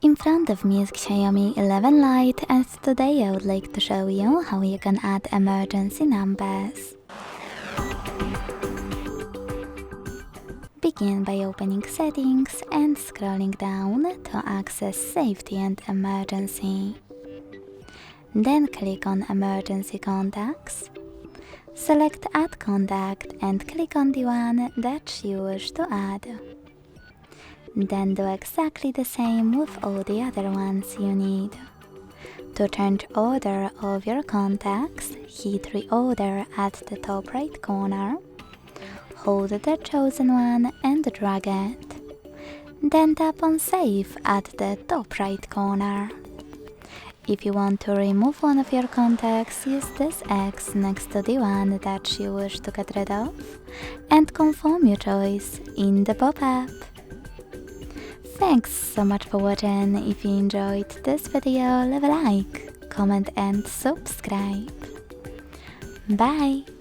In front of me is Xiaomi 11 Lite, and today I would like to show you how you can add emergency numbers. Begin by opening Settings and scrolling down to access Safety and Emergency. Then click on Emergency Contacts. Select Add Contact and click on the one that you wish to add. Then do exactly the same with all the other ones you need. To change order of your contacts, hit Reorder at the top right corner. Hold the chosen one and drag it. Then tap on Save at the top right corner. If you want to remove one of your contacts, use this X next to the one that you wish to get rid of and confirm your choice in the pop-up. Thanks so much for watching. If you enjoyed this video, leave a like, comment and subscribe. Bye!